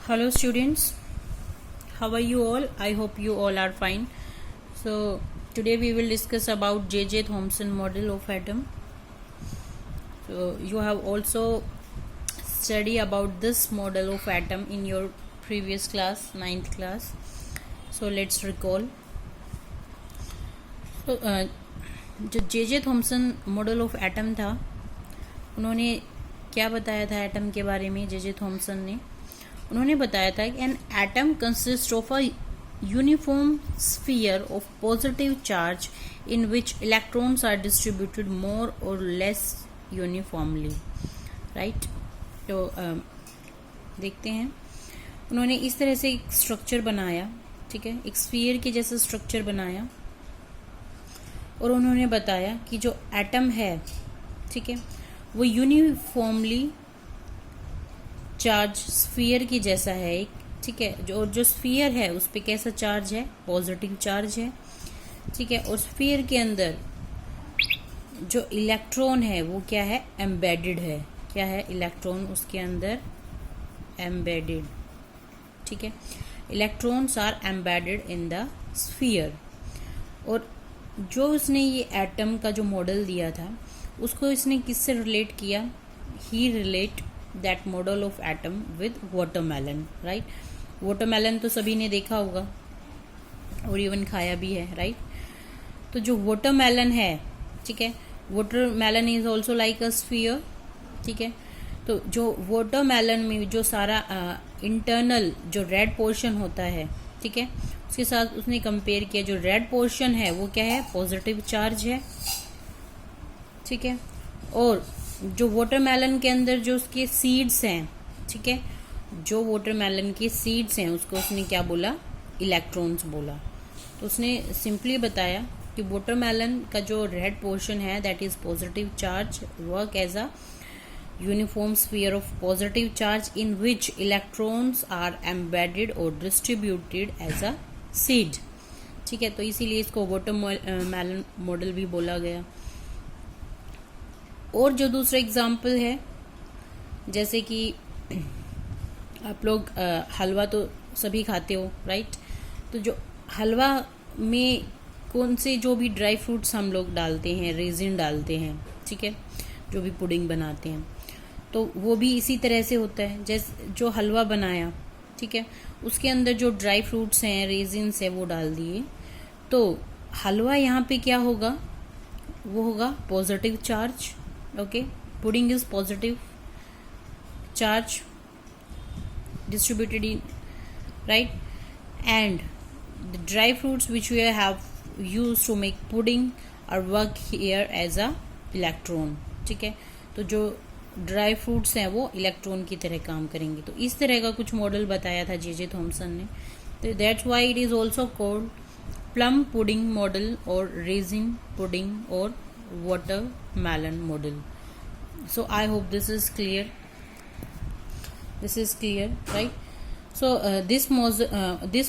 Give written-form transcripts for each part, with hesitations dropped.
Hello students, how are you all? I hope you all are fine. So today we will discuss about J.J. Thomson model of atom. So you have also studied about this model of atom in your previous class, 9th class. So let's recall. So जो J.J. Thomson model of atom था, उन्होंने क्या बताया था atom के बारे में? J.J. Thompson ने उन्होंने बताया था कि an atom consist of a uniform sphere of positive charge in which electrons are distributed more or less uniformly, right. तो देखते हैं, उन्होंने इस तरह से एक स्ट्रक्चर बनाया, ठीक है, एक स्फीयर के जैसा स्ट्रक्चर बनाया और उन्होंने बताया कि जो एटम है, ठीक है, वो यूनिफॉर्मली चार्ज स्फीयर की जैसा है एक, ठीक है। जो स्फीयर है उस पर कैसा चार्ज है? पॉजिटिव चार्ज है, ठीक है। और स्फीयर के अंदर जो इलेक्ट्रॉन है वो क्या है? एम्बेडेड है। क्या है? इलेक्ट्रॉन उसके अंदर एम्बेडेड, ठीक है। Electrons are embedded in the sphere. और जो उसने ये एटम का जो मॉडल दिया था उसको इसने किससे रिलेट किया? He relate that model of atom with watermelon, right. Watermelon तो सभी ने देखा होगा और इवन खाया भी है, राइट। तो जो वाटरमेलन है, ठीक है, watermelon is also like a sphere, ठीक है। तो जो वाटरमेलन में जो सारा इंटरनल जो रेड पोर्शन होता है, ठीक है, उसके साथ उसने कंपेयर किया। जो रेड पोर्शन है वो क्या है? पॉजिटिव चार्ज है, ठीक है। और जो वाटरमेलन के अंदर जो उसके सीड्स हैं, ठीक है, जो वाटरमेलन के सीड्स हैं उसको उसने क्या बोला? इलेक्ट्रॉन्स बोला। तो उसने सिंपली बताया कि वाटरमेलन का जो रेड पोर्शन है that is positive charge, work as a uniform sphere of positive charge in which electrons are embedded और डिस्ट्रीब्यूटेड एज अ सीड, ठीक है। तो इसीलिए इसको वाटरमेलन मॉडल भी बोला गया। और जो दूसरा एग्जाम्पल है, जैसे कि आप लोग हलवा तो सभी खाते हो, राइट। तो जो हलवा में कौन से जो भी ड्राई फ्रूट्स हम लोग डालते हैं, रेजिन डालते हैं, ठीक है, जो भी पुडिंग बनाते हैं, तो वो भी इसी तरह से होता है। जैसे जो हलवा बनाया, ठीक है, उसके अंदर जो ड्राई फ्रूट्स हैं, रेजिन्स है, वो डाल दिए, तो हलवा यहाँ पे क्या होगा? वो होगा positive charge, okay. Pudding is positive charge distributed in, right, and the dry fruits which we have used to make pudding are work here as a electron, ठीक है। तो जो ड्राई फ्रूट्स हैं वो इलेक्ट्रॉन की तरह काम करेंगे। तो इस तरह का कुछ मॉडल बताया था J.J. थॉमसन ने। तो that's why it is also called plum pudding model और रेजिन पुडिंग और watermelon model. So I hope this is clear. This is clear, right? So this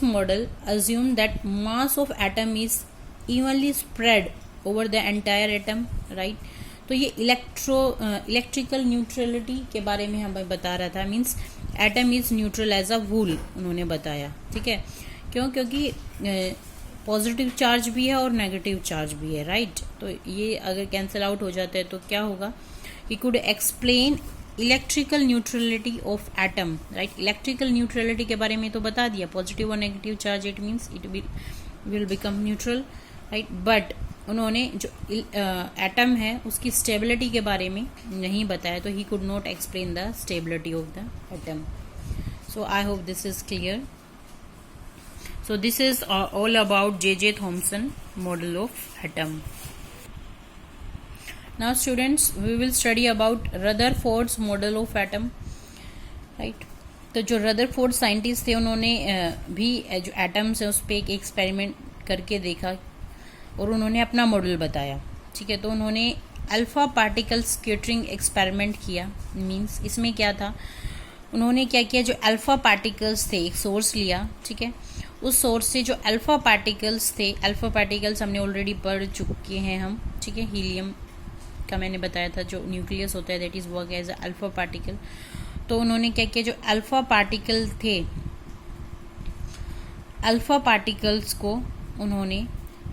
model assume that mass of atom is evenly spread over the entire atom, right? तो ये electrical neutrality के बारे में हमें बता रहा था। Means atom is neutral as a whole, उन्होंने बताया, ठीक है। क्योंकि पॉजिटिव चार्ज भी है और नेगेटिव चार्ज भी है, राइट। तो ये अगर कैंसिल आउट हो जाता है तो क्या होगा? He could explain electrical neutrality of atom, right. Electrical neutrality के बारे में तो बता दिया, पॉजिटिव और negative charge it means it will become neutral, right. But उन्होंने जो एटम है उसकी स्टेबिलिटी के बारे में नहीं बताया, तो he could not explain the stability of the atom. So I hope this is clear. So this is all about J.J. Thomson model of atom. Now students, we will study about Rutherford's model of atom, right? तो जो Rutherford scientist थे उन्होंने भी जो atoms है उस पर एक एक्सपेरिमेंट करके देखा और उन्होंने अपना मॉडल बताया, ठीक है। तो उन्होंने अल्फा पार्टिकल स्कैटरिंग एक्सपेरिमेंट किया। मीन्स इसमें क्या था? उन्होंने क्या किया? जो अल्फा पार्टिकल्स थे, एक सोर्स लिया, ठीक है, उस सोर्स से जो अल्फा पार्टिकल्स थे, अल्फा पार्टिकल्स हमने ऑलरेडी पढ़ चुके हैं हम, ठीक है। हीलियम का मैंने बताया था, जो न्यूक्लियस होता है that is work as alpha particle. तो उन्होंने क्या किया, जो अल्फा पार्टिकल थे, अल्फा पार्टिकल्स को उन्होंने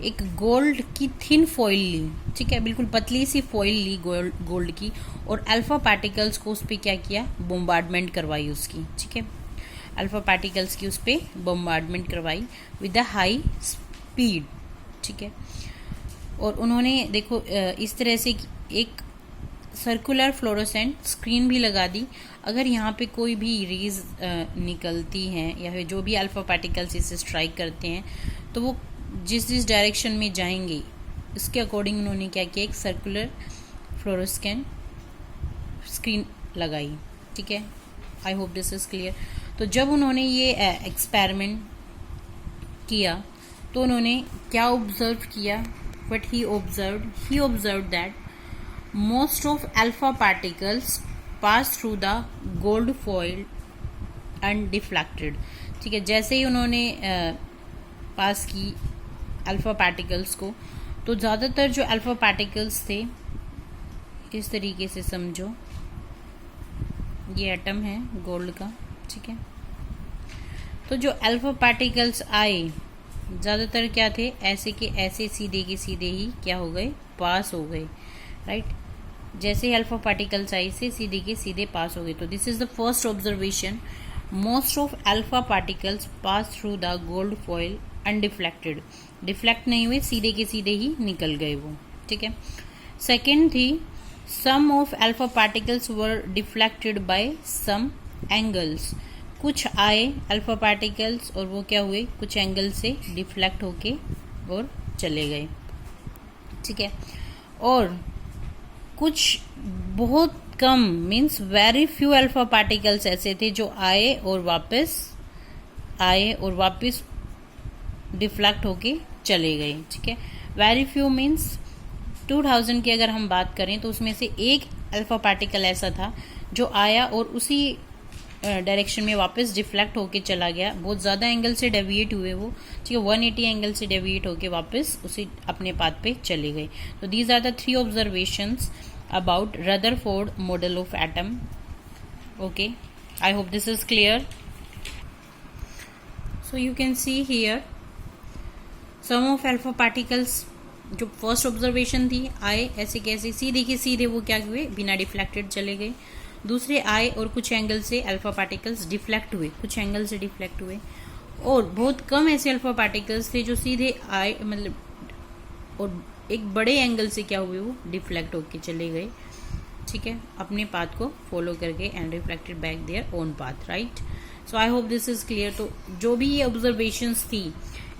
एक गोल्ड की थिन फॉइल ली, ठीक है, बिल्कुल पतली सी फॉइल ली गोल्ड की, और अल्फा पार्टिकल्स को उस पर क्या किया, बोम्बार्डमेंट करवाई उसकी, ठीक है, अल्फा पार्टिकल्स की उस पर बोम्बार्डमेंट करवाई विद अ हाई स्पीड, ठीक है। और उन्होंने देखो इस तरह से एक सर्कुलर फ्लोरोसेंट स्क्रीन भी लगा दी। अगर यहाँ पे कोई भी रेज निकलती हैं या फिर जो भी अल्फा पार्टिकल्स इसे स्ट्राइक करते हैं तो वो जिस डायरेक्शन में जाएंगे उसके अकॉर्डिंग उन्होंने क्या किया, एक सर्कुलर फ्लोरोसेंट स्क्रीन लगाई, ठीक है। आई होप दिस इज क्लियर। तो जब उन्होंने ये एक्सपेरिमेंट किया तो उन्होंने क्या ऑब्जर्व किया, but he observe that most of alpha particles pass through the gold foil undeflected, ठीक है। जैसे ही उन्होंने पास की अल्फा पार्टिकल्स को, तो ज़्यादातर जो अल्फा पार्टिकल्स थे, इस तरीके से समझो, ये एटम है गोल्ड का, ठीक है। तो जो अल्फा पार्टिकल्स आए ज़्यादातर क्या थे, ऐसे के ऐसे सीधे के सीधे ही क्या हो गए, पास हो गए, राइट। जैसे ही अल्फा पार्टिकल्स आई से सीधे के सीधे पास हो गए। तो this is the first observation, most of alpha particles pass through the gold foil undeflected, deflect नहीं हुए, सीधे के सीधे ही निकल गए वो, ठीक है। सेकेंड थी, some of alpha particles were deflected by some angles, कुछ आए अल्फा पार्टिकल्स और वो क्या हुए, कुछ एंगल से डिफ्लेक्ट होके और चले गए, ठीक है। और कुछ बहुत कम, means very few alpha particles ऐसे थे जो आए और वापस डिफ्लेक्ट होके चले गए, ठीक है। वेरी फ्यू मीन्स 2000 की अगर हम बात करें तो उसमें से एक अल्फा पार्टिकल ऐसा था जो आया और उसी डायरेक्शन में वापस डिफ्लेक्ट होके चला गया, बहुत ज़्यादा एंगल से डेविएट हुए वो, ठीक है, 180 एंगल से डेविएट होके वापस उसी अपने पाथ पे चले गए। तो these are the 3 observations about Rutherford model of atom. Okay, I hope this is clear. So you can see here some of alpha particles, जो फर्स्ट ऑब्जर्वेशन थी, आए ऐसे कैसे सीधे के सीधे वो क्या हुए, बिना डिफ्लेक्टेड चले गए। दूसरे आए और कुछ एंगल से अल्फा पार्टिकल्स डिफ्लेक्ट हुए, कुछ एंगल से डिफ्लेक्ट हुए। और बहुत कम ऐसे अल्फा पार्टिकल्स थे जो सीधे आए, मतलब और एक बड़े एंगल से क्या हुए, वो डिफ्लेक्ट होके चले गए, ठीक है, अपने पाथ को फॉलो करके, and reflected back their own path, right. So I hope this is clear. तो जो भी ये ऑब्जर्वेशंस थी,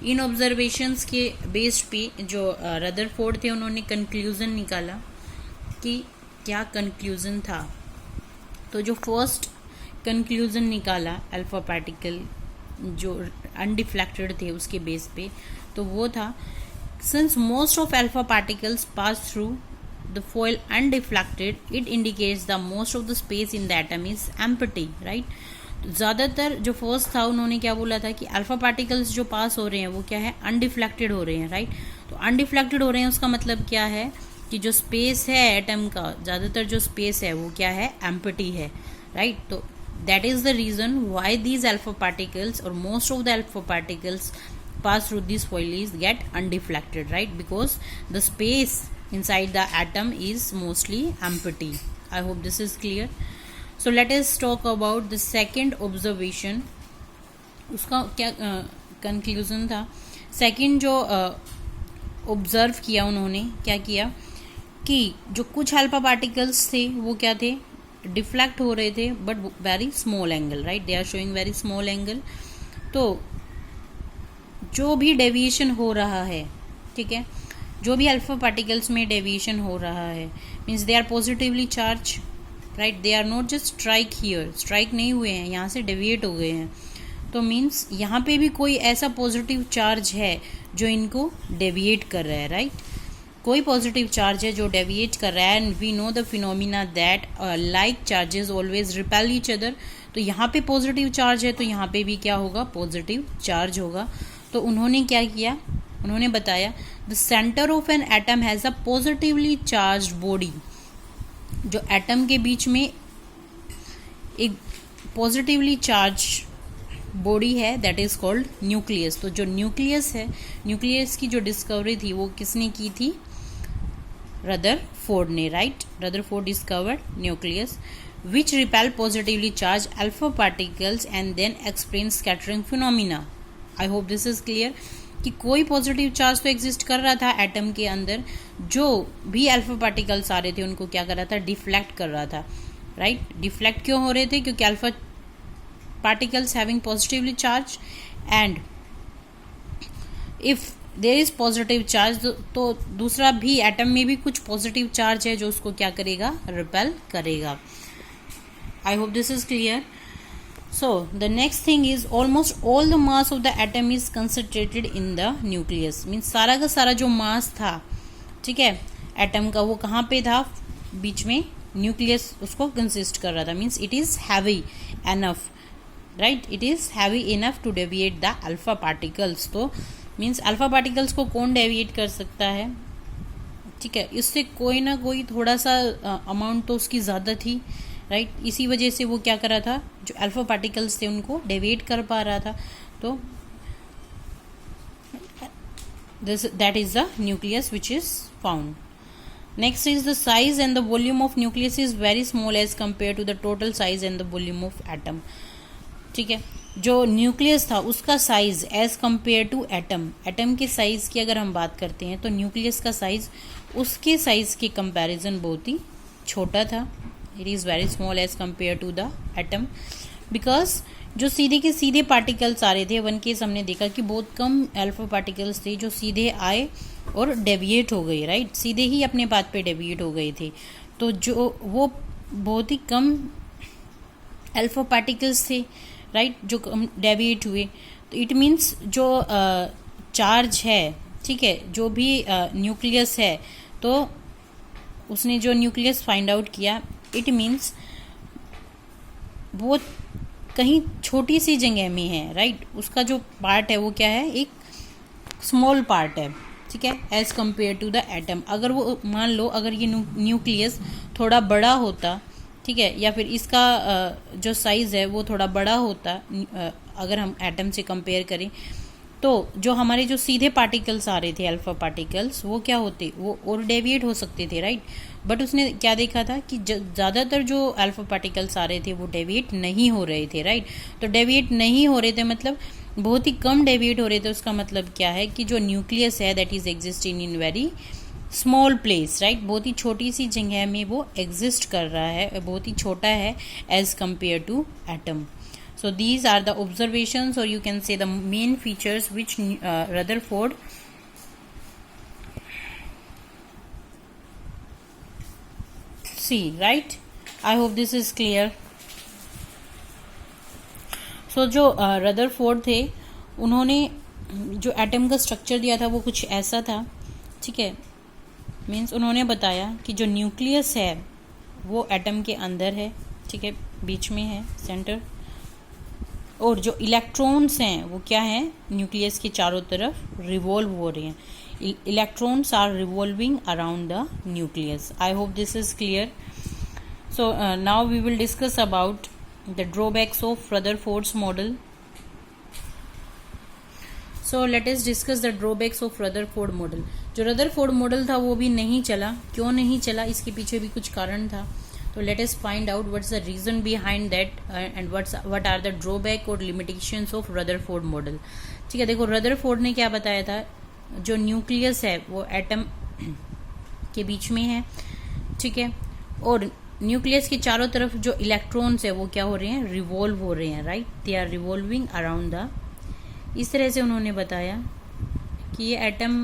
इन ऑब्जर्वेशंस के बेस्ड पे जो रदरफोर्ड थे उन्होंने कंक्लूजन निकाला कि क्या कंक्लूजन था। तो जो फर्स्ट कंक्लूजन निकाला अल्फा पार्टिकल जो अनडिफ्लेक्टेड थे उसके बेस पे, तो वो था, since most of alpha particles pass through the foil undeflected, it indicates the most of the space in the atom is empty, right. ज़्यादातर जो फर्स्ट था उन्होंने क्या बोला था कि अल्फा पार्टिकल्स जो पास हो रहे हैं वो क्या है, अनडिफ्लेक्टेड हो रहे हैं, राइट। तो अनडिफ्लेक्टेड हो रहे हैं उसका मतलब क्या है कि जो स्पेस है एटम का, ज़्यादातर जो स्पेस है वो क्या है, एम्प्टी है, राइट। तो that is the reason why these alpha particles और most of the alpha particles pass through these foils get undeflected, right, because the space inside the atom is mostly empty. I hope this is clear. So let us talk about the second observation. उसका क्या conclusion था। second जो observe किया उन्होंने, क्या किया कि जो कुछ अल्फा पार्टिकल्स थे वो क्या थे, डिफ्लेक्ट हो रहे थे but very small angle, right, they are showing very small angle. तो जो भी डेविएशन हो रहा है, ठीक है, जो भी अल्फा पार्टिकल्स में डेविएशन हो रहा है, means they are positively charge, right, they are not just strike here, strike नहीं हुए हैं, यहाँ से डेविएट हो गए हैं। तो मीन्स यहाँ पे भी कोई ऐसा पॉजिटिव चार्ज है जो इनको डेविएट कर रहा है, राइट, कोई पॉजिटिव चार्ज है जो डेविएट कर रहा है। And we know the phenomena that like charges always repel each other. तो यहाँ पे पॉजिटिव चार्ज है तो यहाँ पे भी क्या होगा, पॉजिटिव चार्ज होगा। तो उन्होंने क्या किया, उन्होंने बताया the centre of an atom has a positively charged body. जो एटम के बीच में एक पॉजिटिवली चार्ज बॉडी है दैट इज कॉल्ड न्यूक्लियस। तो जो न्यूक्लियस है, न्यूक्लियस की जो डिस्कवरी थी वो किसने की थी? रदरफोर्ड ने, right. Rutherford discovered nucleus which repel positively charged alpha particles and then explain scattering phenomena. I hope this is clear कि कोई पॉजिटिव चार्ज तो एग्जिस्ट कर रहा था एटम के अंदर, जो भी अल्फा पार्टिकल्स आ रहे थे उनको क्या कर रहा था? डिफ्लेक्ट कर रहा था, राइट। डिफ्लेक्ट क्यों हो रहे थे? क्योंकि alpha particles having positively charge and if there is positive charge तो दूसरा भी एटम में भी कुछ पॉजिटिव चार्ज है जो उसको क्या करेगा? रिपेल करेगा। I hope this is clear. So the next thing is almost all the mass of the atom is concentrated in the nucleus. Means सारा का सारा जो मास था, ठीक है, एटम का, वो कहाँ पे था? बीच में न्यूक्लियस उसको कंसिस्ट कर रहा था। Means it is heavy enough, right, it is heavy enough to deviate the alpha particles. तो मीन्स अल्फा पार्टिकल्स को कौन डेविएट कर सकता है? ठीक है, इससे कोई ना कोई थोड़ा सा अमाउंट तो उसकी ज़्यादा थी, राइट। इसी वजह से वो क्या कर रहा था? जो अल्फा पार्टिकल्स थे उनको डेविएट कर पा रहा था। तो that is the nucleus which is found. Next is the size and the volume of nucleus is very small as compare to the total size and the volume of atom. ठीक है, जो nucleus था उसका size as compare to atom, atom के size की अगर हम बात करते हैं तो न्यूक्लियस का साइज उसके साइज के कंपैरिजन बहुत ही छोटा था। It is very small as compare to the atom, because जो सीधे के सीधे पार्टिकल्स आ रहे थे, वन केस हमने देखा कि बहुत कम अल्फा पार्टिकल्स थे जो सीधे आए और डेविएट हो गए, राइट, सीधे ही अपने पाथ पे डेविएट हो गए थे। तो जो वो बहुत ही कम अल्फा पार्टिकल्स थे, राइट, जो डेविएट हुए। तो इट मीन्स जो चार्ज है, ठीक है, जो भी न्यूक्लियस है, तो उसने जो न्यूक्लियस फाइंड आउट किया, इट मीन्स वो कहीं छोटी सी जगह में है, राइट। उसका जो पार्ट है वो क्या है? एक स्मॉल पार्ट है, ठीक है, as compare to the atom. अगर वो मान लो अगर ये न्यूक्लियस थोड़ा बड़ा होता, ठीक है, या फिर इसका जो साइज़ है वो थोड़ा बड़ा होता, अगर हम एटम से कंपेयर करें, तो जो हमारे जो सीधे पार्टिकल्स आ रहे थे अल्फा पार्टिकल्स, वो क्या होते? वो और डेविएट हो सकते थे, राइट। बट उसने क्या देखा था कि ज़्यादातर जो अल्फा पार्टिकल्स आ रहे थे वो डेविएट नहीं हो रहे थे, राइट। तो डेविएट नहीं हो रहे थे मतलब बहुत ही कम डेविएट हो रहे थे। उसका मतलब क्या है कि जो न्यूक्लियस है that is existing in very small place, right, बहुत ही छोटी सी जगह में वो एग्जिस्ट कर रहा है, बहुत ही छोटा है as compare to atom. So these are the observations, or you can say the main features which Rutherford see, right? I hope this is clear. So जो Rutherford थे, उन्होंने जो एटम का स्ट्रक्चर दिया था वो कुछ ऐसा था, ठीक है। मीन्स उन्होंने बताया कि जो न्यूक्लियस है वो एटम के अंदर है, ठीक है, बीच में है, सेंटर, और जो इलेक्ट्रॉन्स हैं वो क्या हैं? न्यूक्लियस के चारों तरफ रिवॉल्व हो रहे हैं। Electrons are revolving around the nucleus. I hope this is clear. So now we will discuss about the drawbacks of Rutherford's model. So let us discuss the drawbacks of Rutherford model. जो Rutherford model था वो भी नहीं चला। क्यों नहीं चला? इसके पीछे भी कुछ कारण था। तो let us find out what's the reason behind that and what are the drawback और limitations of Rutherford model। ठीक है, देखो रदरफोर्ड ने क्या बताया था, जो न्यूक्लियस है वो एटम के बीच में है, ठीक है, और न्यूक्लियस के चारों तरफ जो इलेक्ट्रॉन्स है वो क्या हो रहे हैं? रिवॉल्व हो रहे हैं, right, they are revolving around the. इस तरह से उन्होंने बताया कि ये एटम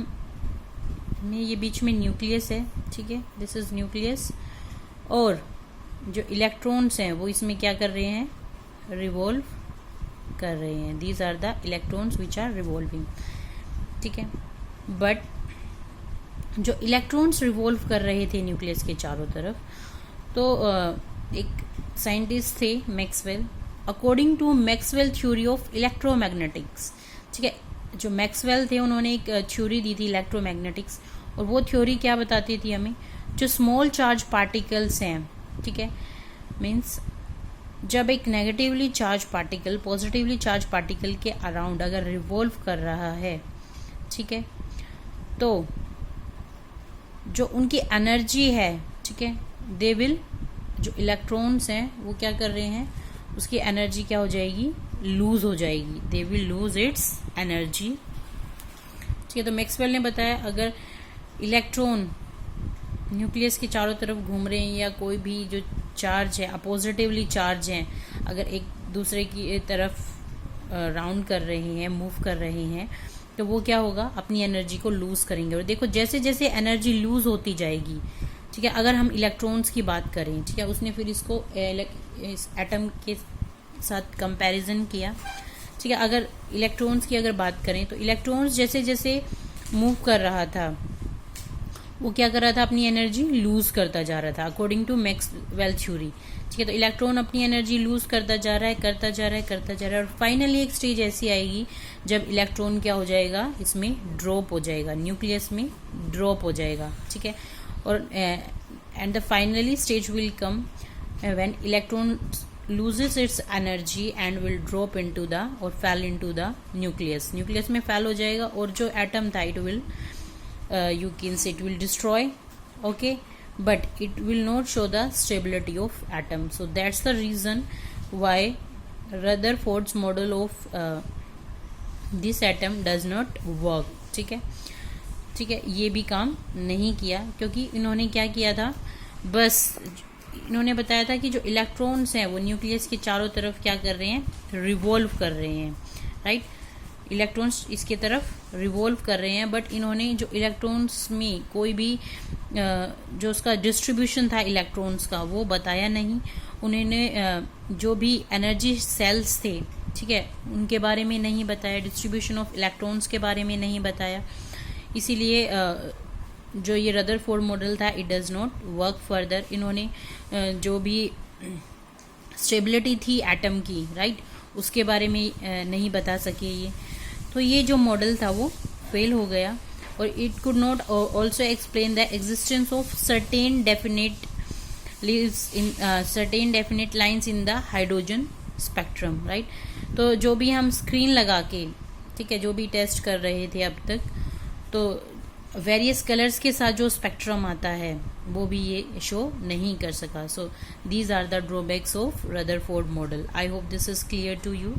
में ये बीच में न्यूक्लियस है, ठीक है, दिस इज न्यूक्लियस, और जो इलेक्ट्रॉन्स हैं वो इसमें क्या कर रहे हैं? रिवॉल्व कर रहे हैं। These are the electrons which are revolving, ठीक है। बट जो इलेक्ट्रॉन्स रिवॉल्व कर रहे थे न्यूक्लियस के चारों तरफ, तो एक साइंटिस्ट थे Maxwell. According to Maxwell theory of electromagnetics, ठीक है, जो मैक्सवेल थे उन्होंने एक थ्योरी दी थी इलेक्ट्रोमैग्नेटिक्स, और वो थ्योरी क्या बताती थी हमें? जो स्मॉल चार्ज पार्टिकल्स हैं, ठीक है, मीन्स जब एक negatively charge particle positively charge particle के अराउंड अगर रिवॉल्व कर रहा है, ठीक है, तो जो उनकी एनर्जी है, ठीक है, दे विल, जो इलेक्ट्रॉन्स हैं वो क्या कर रहे हैं, उसकी एनर्जी क्या हो जाएगी, लूज हो जाएगी, they will lose its energy. ठीक है, तो मैक्सवेल ने बताया अगर इलेक्ट्रॉन न्यूक्लियस के चारों तरफ घूम रहे हैं या कोई भी जो चार्ज है अपोजिटिवली चार्ज हैं, अगर एक दूसरे की तरफ राउंड कर रहे हैं, मूव कर रहे हैं, तो वो क्या होगा, अपनी एनर्जी को लूज करेंगे। और देखो जैसे जैसे एनर्जी लूज होती जाएगी, ठीक है, अगर हम इलेक्ट्रॉन्स की बात करें, ठीक है, उसने फिर इसको इस एटम के साथ कंपैरिजन किया, ठीक है, अगर इलेक्ट्रॉन्स की अगर बात करें तो इलेक्ट्रॉन्स जैसे जैसे मूव कर रहा था वो क्या कर रहा था, अपनी एनर्जी लूज करता जा रहा था अकॉर्डिंग टू मैक्सवेल थ्योरी। ठीक है, तो इलेक्ट्रॉन अपनी एनर्जी लूज करता जा रहा है, करता जा रहा है, करता जा रहा है, और फाइनली एक स्टेज ऐसी आएगी जब इलेक्ट्रॉन क्या हो जाएगा, इसमें ड्रॉप हो जाएगा, न्यूक्लियस में ड्रॉप हो जाएगा। ठीक है, और and the finally stage will come when electron loses its energy and will drop into the और fall into the न्यूक्लियस में फैल हो जाएगा, और जो एटम था it will you can say it will destroy, okay, but it will not show the stability of atom. So that's the reason why Rutherford's model of this atom does not work. ठीक है, ठीक है, ये भी काम नहीं किया क्योंकि इन्होंने क्या किया था, बस इन्होंने बताया था कि जो इलेक्ट्रॉन्स हैं वो न्यूक्लियस के चारों तरफ क्या कर रहे हैं, रिवॉल्व कर रहे हैं, राइट, इलेक्ट्रॉन्स इसके तरफ रिवॉल्व कर रहे हैं, बट इन्होंने जो इलेक्ट्रॉन्स में कोई भी जो उसका डिस्ट्रीब्यूशन था इलेक्ट्रॉन्स का वो बताया नहीं। उन्होंने जो भी एनर्जी सेल्स थे, ठीक है, उनके बारे में नहीं बताया, डिस्ट्रीब्यूशन ऑफ इलेक्ट्रॉन्स के बारे में नहीं बताया, इसीलिए जो ये रदरफोर्ड मॉडल था it does not work further. इन्होंने जो भी स्टेबिलिटी थी एटम की, राइट, उसके बारे में नहीं बता सके ये, तो ये जो मॉडल था वो फेल हो गया। और it could not also explain the existence of certain definite lines in the hydrogen spectrum, right. तो जो भी हम स्क्रीन लगा के, ठीक है, जो भी टेस्ट कर रहे थे अब तक, तो वेरियस कलर्स के साथ जो स्पेक्ट्रम आता है वो भी ये शो नहीं कर सका। So these are the drawbacks of Rutherford model. I hope this is clear to you.